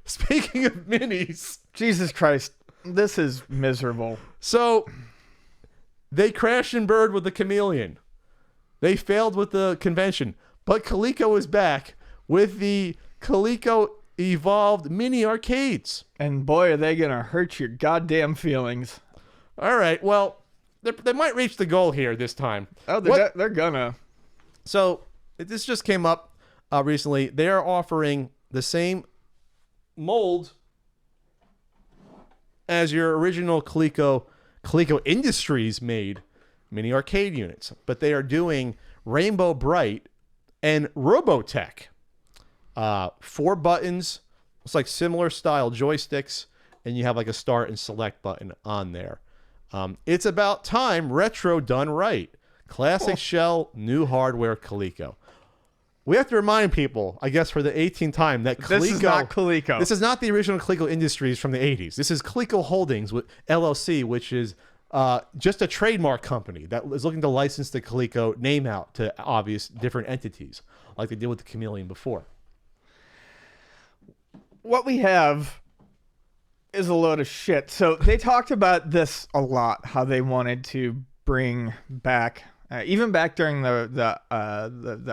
Speaking of minis, Jesus Christ, this is miserable. so they crashed and burned with the Chameleon. They failed with the convention, but Coleco is back with the Coleco Evolved Mini Arcades. And boy, are they gonna hurt your goddamn feelings. All right, well, they might reach the goal here this time. Oh, they're gonna. So this just came up recently. They are offering the same mold as your original Coleco Industries made mini arcade units, but they are doing Rainbow Bright and Robotech. 4 buttons. It's like similar style joysticks, and you have like a start and select button on there. It's about time retro done right. Classic shell, new hardware, Coleco. We have to remind people, I guess for the 18th time, that Coleco... This is not Coleco. This is not the original Coleco Industries from the 80s. This is Coleco Holdings LLC, which is just a trademark company that is looking to license the Coleco name out to obvious different entities, like they did with the Chameleon before. What we have is a load of shit. So they talked about this a lot, how they wanted to bring back... even back during the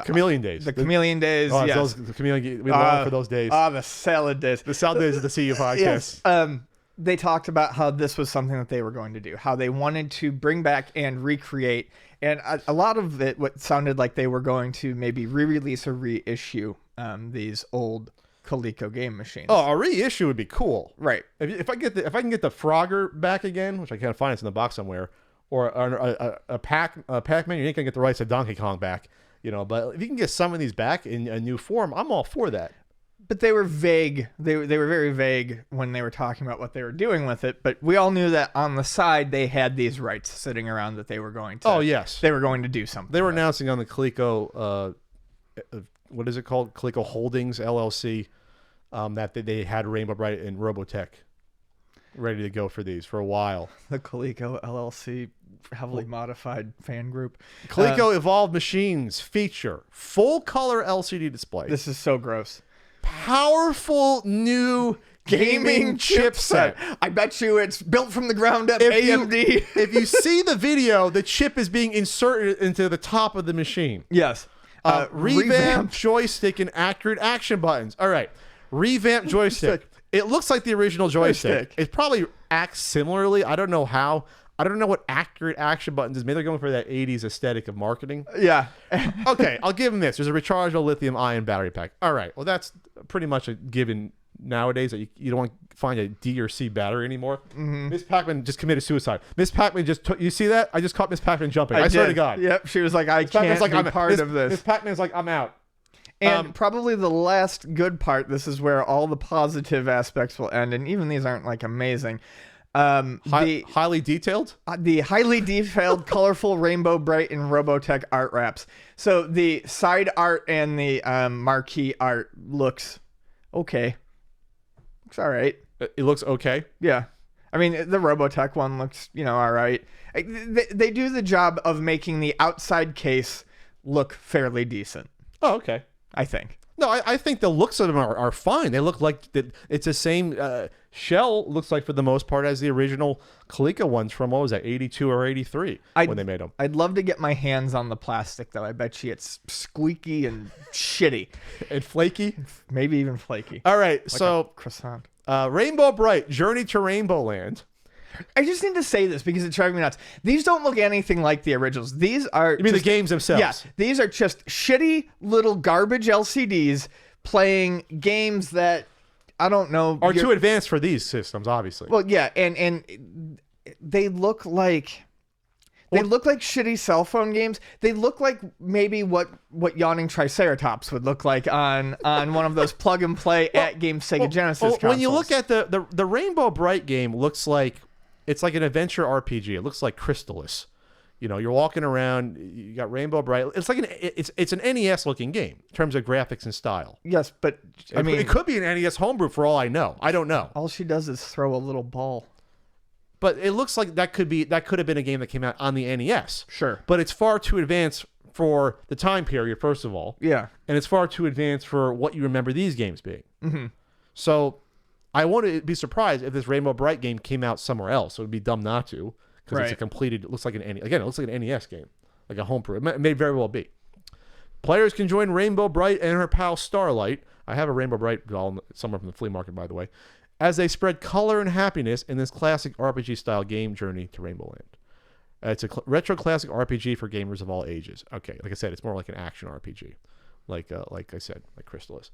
Chameleon days. The Chameleon days, yes. The Chameleon, we long for those days. The salad days. The salad days of the CU podcast. Yes. They talked about how this was something that they were going to do, how they wanted to bring back and recreate. And a lot of it what sounded like they were going to maybe re-release or reissue these old Coleco game machines. Oh, a reissue would be cool. Right. If I can get the Frogger back again, which I can't find, it's in the box somewhere. Or a Pac-Man, you ain't gonna get the rights of Donkey Kong back, But if you can get some of these back in a new form, I'm all for that. But they were vague. They were very vague when they were talking about what they were doing with it. But we all knew that on the side they had these rights sitting around that they were going to. Oh yes, they were going to do something. They were announcing on the Coleco, what is it called? Coleco Holdings LLC, that they had Rainbow Bright and Robotech ready to go for these for a while. The Coleco LLC heavily modified fan group. Coleco Evolved Machines feature full color LCD display. This is so gross. Powerful new gaming chipset. I bet you it's built from the ground up. AMD. If you see the video, the chip is being inserted into the top of the machine. Yes. Revamped joystick and accurate action buttons. All right. Revamped joystick. It looks like the original joystick. It probably acts similarly. I don't know how. I don't know what accurate action buttons is. Maybe they're going for that 80s aesthetic of marketing. Yeah. Okay, I'll give them this. There's a rechargeable lithium-ion battery pack. All right. Well, that's pretty much a given nowadays that you don't want to find a D or C battery anymore. Mm-hmm. Miss Pac-Man just committed suicide. Miss Pac-Man just took... You see that? I just caught Miss Pac-Man jumping. I swear to God. Yep. She was like, I can't be part of this. Miss Pac-Man's like, I'm out. And probably the last good part, this is where all the positive aspects will end, and even these aren't like amazing. Highly detailed? The highly detailed, colorful Rainbow Bright and Robotech art wraps. So the side art and the marquee art looks okay. Looks all right. It looks okay? Yeah. I mean, the Robotech one looks, all right. They do the job of making the outside case look fairly decent. Oh, okay. I think. No, I think the looks of them are fine. They look like it's the same shell, looks like for the most part, as the original Coleco ones from, what was that, 82 or 83 when they made them. I'd love to get my hands on the plastic, though. I bet you it's squeaky and shitty. And flaky? Maybe even flaky. All right, like so a croissant. Rainbow Bright, Journey to Rainbow Land. I just need to say this because it's driving me nuts. These don't look anything like the originals. These are... You mean the games themselves? Yeah. These are just shitty little garbage LCDs playing games that, I don't know... Are too advanced for these systems, obviously. Well, yeah, and they look like... They look like shitty cell phone games. They look like maybe what Yawning Triceratops would look like on one of those plug and play at game Sega Genesis consoles. When you look at the Rainbow Bright game, looks like it's like an adventure RPG. It looks like Crystalis. You're walking around. You got Rainbow Bright. It's like it's an NES looking game in terms of graphics and style. Yes, but I mean, it could be an NES homebrew for all I know. I don't know. All she does is throw a little ball. But it looks like that could have been a game that came out on the NES. Sure. But it's far too advanced for the time period, first of all. Yeah. And it's far too advanced for what you remember these games being. Mm-hmm. So I wouldn't be surprised if this Rainbow Bright game came out somewhere else. It would be dumb not to, because it's a completed. It looks like it looks like an NES game, like a homebrew. It may very well be. Players can join Rainbow Bright and her pal Starlight. I have a Rainbow Bright doll somewhere from the flea market, by the way, as they spread color and happiness in this classic RPG-style game journey to Rainbow Land. It's a retro classic RPG for gamers of all ages. Okay, like I said, it's more like an action RPG, like I said, like Crystal is.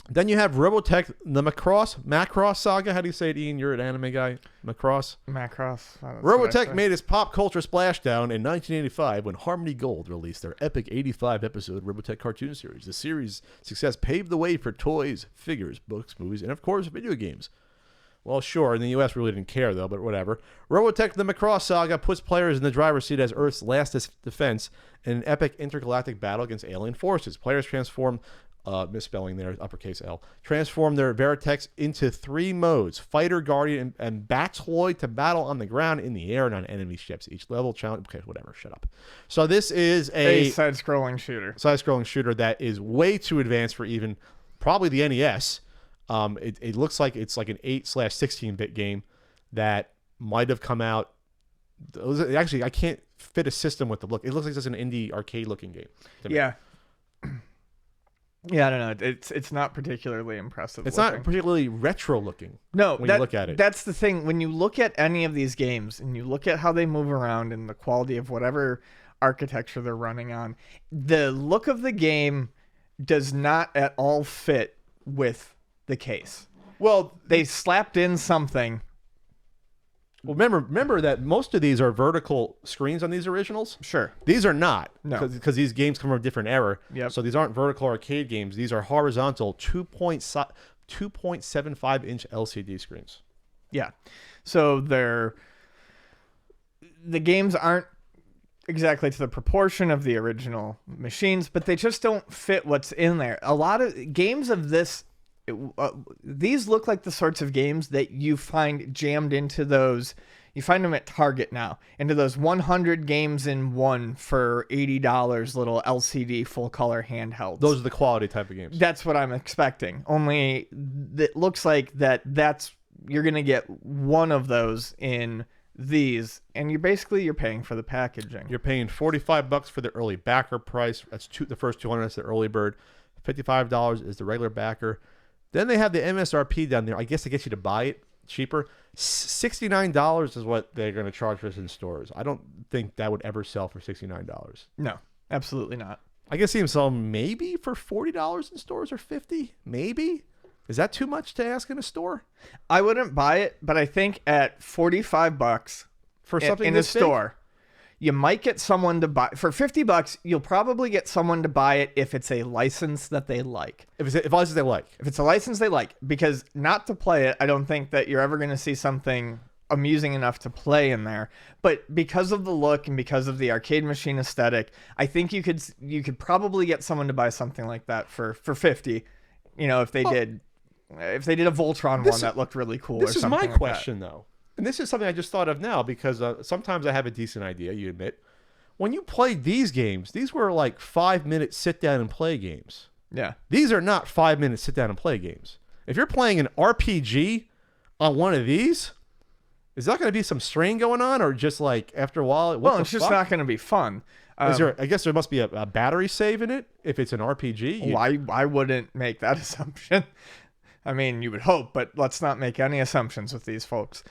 Then you have Robotech, the Macross saga. How do you say it, Ian? You're an anime guy. Macross? Robotech made its pop culture splashdown in 1985 when Harmony Gold released their epic 85-episode Robotech cartoon series. The series' success paved the way for toys, figures, books, movies, and of course, video games. Well, sure, in the U.S. really didn't care, though, but whatever. Robotech, the Macross saga puts players in the driver's seat as Earth's last defense in an epic intergalactic battle against alien forces. Players transform... misspelling there, uppercase L, transform their Veritex into 3 modes: Fighter, Guardian, and Batloid to battle on the ground, in the air, and on enemy ships. Each level challenge... Okay, whatever, shut up. So this is a side-scrolling shooter. Side-scrolling shooter that is way too advanced for even probably the NES. It looks like it's like an 8/16-bit game that might have come out... Actually, I can't fit a system with the look. It looks like it's an indie arcade-looking game. Yeah. Yeah, I don't know. It's not particularly impressive. It's not particularly retro looking. No, when you look at it. That's the thing. When you look at any of these games and you look at how they move around and the quality of whatever architecture they're running on, the look of the game does not at all fit with the case. Well, they slapped in something. Well, remember that most of these are vertical screens on these originals. Sure. These are not. No. Because these games come from a different era. Yep. So these aren't vertical arcade games. These are horizontal 2.75-inch LCD screens. Yeah. So the games aren't exactly to the proportion of the original machines, but they just don't fit what's in there. A lot of games of this... these look like the sorts of games that you find jammed into those. You find them at Target now, into those 100 games in one for $80 little LCD full color handhelds. Those are the quality type of games. That's what I'm expecting. Only it looks like that's you're gonna get one of those in these, and you're paying for the packaging. You're paying $45 for the early backer price. That's the first 200. That's the early bird. $55 is the regular backer. Then they have the MSRP down there. I guess to get you to buy it cheaper. $69 is what they're going to charge for this in stores. I don't think that would ever sell for $69. No, absolutely not. I guess see them sell maybe for $40 in stores or $50. Maybe. Is that too much to ask in a store? I wouldn't buy it, but I think at $45 for something in a store, you might get someone to buy for $50. You'll probably get someone to buy it if it's a license that they like. If it's a license they like. If it's a license they like, because not to play it, I don't think that you're ever going to see something amusing enough to play in there. But because of the look and because of the arcade machine aesthetic, I think you could probably get someone to buy something like that for $50. You know, if they did a Voltron one that looked really cool. This or something is my like question though. And this is something I just thought of now because sometimes I have a decent idea, you admit. When you played these games, these were like 5-minute sit down and play games. Yeah. These are not 5-minute sit down and play games. If you're playing an RPG on one of these, is that going to be some strain going on, or just like after a while? It's just not going to be fun. I guess there must be a battery save in it if it's an RPG. I wouldn't make that assumption. I mean, you would hope, but let's not make any assumptions with these folks.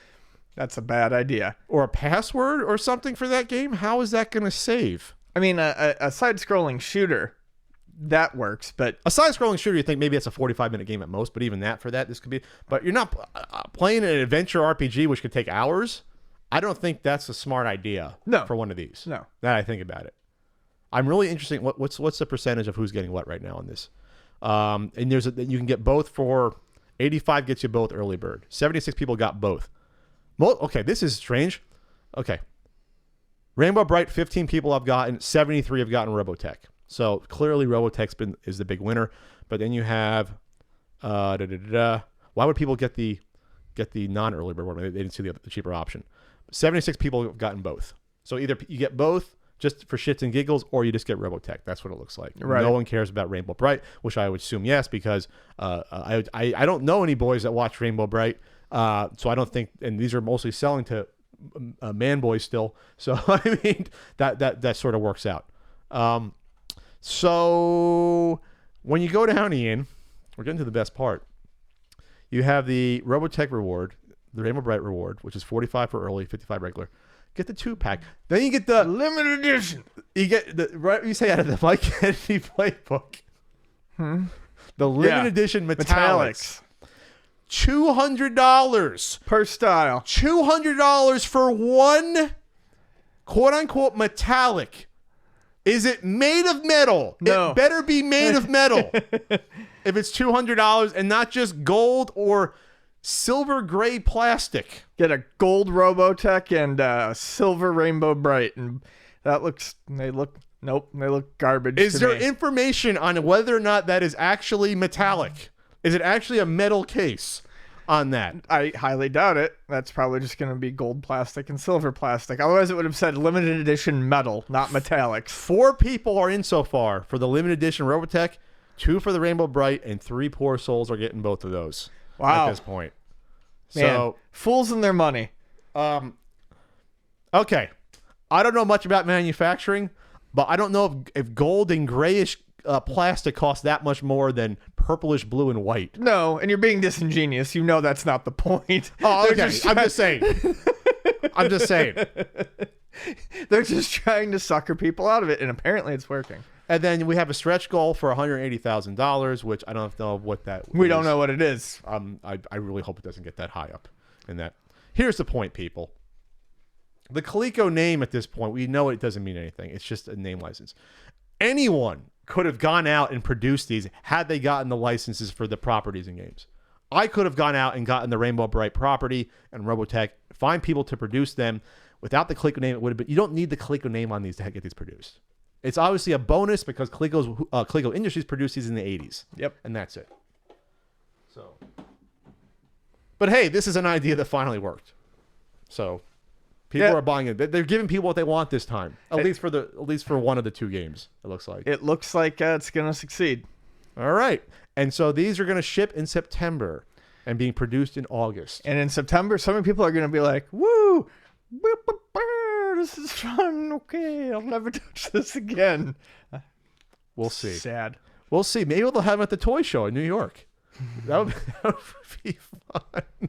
That's a bad idea. Or a password or something for that game? How is that going to save? I mean, a side-scrolling shooter, that works, but... A side-scrolling shooter, you think maybe it's a 45-minute game at most, but even that, for that, this could be... But you're not playing an adventure RPG, which could take hours. I don't think that's a smart idea for one of these. No. That I think about it. I'm really interested. What's the percentage of who's getting what right now on this? And you can get both for... 85 gets you both early bird. 76 people got both. Okay, this is strange. Okay. Rainbow Bright, 15 people have gotten. 73 have gotten Robotech. So clearly Robotech is the big winner. But then you have... Why would people get the non-early bird one? They didn't see the cheaper option. 76 people have gotten both. So either you get both just for shits and giggles, or you just get Robotech. That's what it looks like. Right. No one cares about Rainbow Bright, which I would assume yes, because I don't know any boys that watch Rainbow Bright, so I don't think. And these are mostly selling to man boys still. So I mean that sort of works out. So when you go down, Ian, we're getting to the best part. You have the Robotech reward, the Rainbow Bright reward, which is $45 for early, $55 regular. Get the 2-pack. Then you get the limited edition. You get the right. You say out of the Mike Kennedy playbook. The limited edition metallics. $200 per style. $200 for one quote unquote metallic. Is it made of metal? No. It better be made of metal. If it's $200 and not just gold or silver gray plastic. Get a gold Robotech and a silver Rainbow Bright, and they look garbage. Is there information on whether or not that is actually metallic? Is it actually a metal case on that? I highly doubt it. That's probably just going to be gold plastic and silver plastic. Otherwise, it would have said limited edition metal, not metallics. 4 people are in so far for the limited edition Robotech, 2 for the Rainbow Bright, and 3 poor souls are getting both of those. Wow. At this point. Man, So, fools and their money. okay. I don't know much about manufacturing, but I don't know if gold and grayish plastic costs that much more than purplish blue and white. No, and you're being disingenuous. You know that's not the point. Oh, okay. I'm just saying. I'm just saying. They're just trying to sucker people out of it, and apparently it's working. And then we have a stretch goal for $180,000, which I don't know what that is. We don't know what it is. I really hope it doesn't get that high up in that. Here's the point, people. The Coleco name at this point, we know it doesn't mean anything. It's just a name license. Anyone could have gone out and produced these had they gotten the licenses for the properties and games. I could have gone out and gotten the Rainbow Bright property and Robotech, find people to produce them. Without the Coleco name, it would have been. You don't need the Coleco name on these to get these produced. It's obviously a bonus because Coleco Industries produced these in the 80s. Yep. And that's it. So, but hey, this is an idea that finally worked. So, people are buying it. They're giving people what they want this time. At least for one of the 2 games, it looks like. It looks like it's going to succeed. All right. And so these are going to ship in September and being produced in August. And in September, so many people are going to be like, "Woo! This is fun. Okay, I'll never touch this again." We'll see. Sad. We'll see. Maybe they'll have them at the toy show in New York. That would be fun.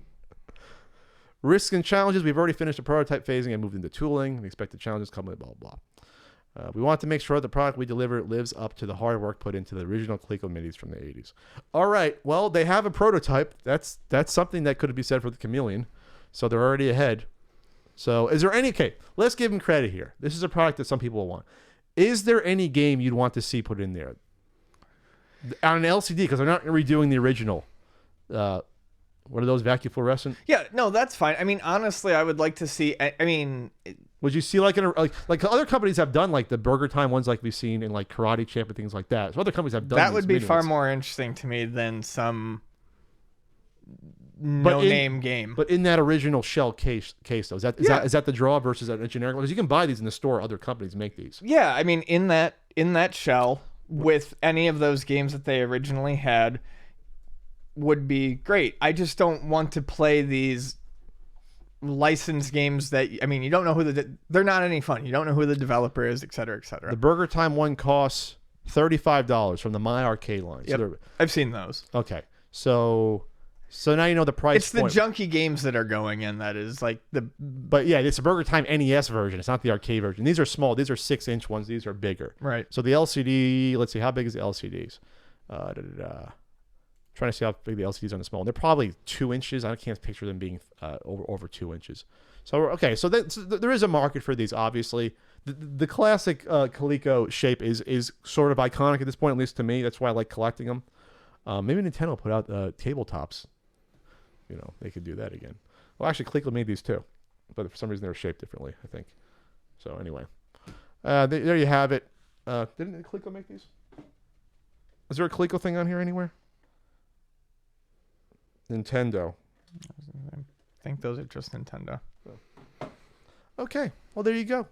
Risks and challenges. We've already finished the prototype phasing and moved into tooling. We expect the challenges coming, blah, blah, blah. We want to make sure the product we deliver lives up to the hard work put into the original Coleco minis from the 80s. All right. Well, they have a prototype. That's something that could be said for the Chameleon. So they're already ahead. So is there any... Okay, let's give them credit here. This is a product that some people will want. Is there any game you'd want to see put in there? On an LCD, because they're not redoing the original. What are those, vacuum fluorescent? Yeah, no, that's fine. I mean, honestly, I would like to see... I mean... Would you see like other companies have done like the Burger Time ones like we've seen in like Karate Champ and things like that. So other companies have done that would be mini far ones. more interesting to me than some no-name game. But in that original shell case though, is that the draw versus a generic one? Because you can buy these in the store. Other companies make these. Yeah, I mean, in that shell with any of those games that they originally had would be great. I just don't want to play these licensed games that, I mean, you don't know who they're not any fun. You don't know who the developer is, et cetera, et cetera. The Burger Time one costs $35 from the My Arcade line. Yep. So I've seen those. Okay. So now you know the price. It's the junky games that are going in. That is like But yeah, it's a Burger Time NES version. It's not the arcade version. These are small. These are 6-inch ones. These are bigger. Right. So the LCD, let's see, how big is the LCDs? Trying to see how big the LCDs are on the small. They're probably 2 inches. I can't picture them being over 2 inches. So okay, so there is a market for these. Obviously, the classic Coleco shape is sort of iconic at this point, at least to me. That's why I like collecting them. Maybe Nintendo put out tabletops. You know, they could do that again. Well, actually, Coleco made these too, but for some reason they were shaped differently, I think. So anyway, there you have it. Didn't Coleco make these? Is there a Coleco thing on here anywhere? Nintendo. I think those are just Nintendo. Okay. Well, there you go.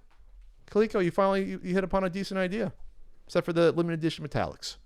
Coleco, you finally you hit upon a decent idea, except for the limited edition metallics.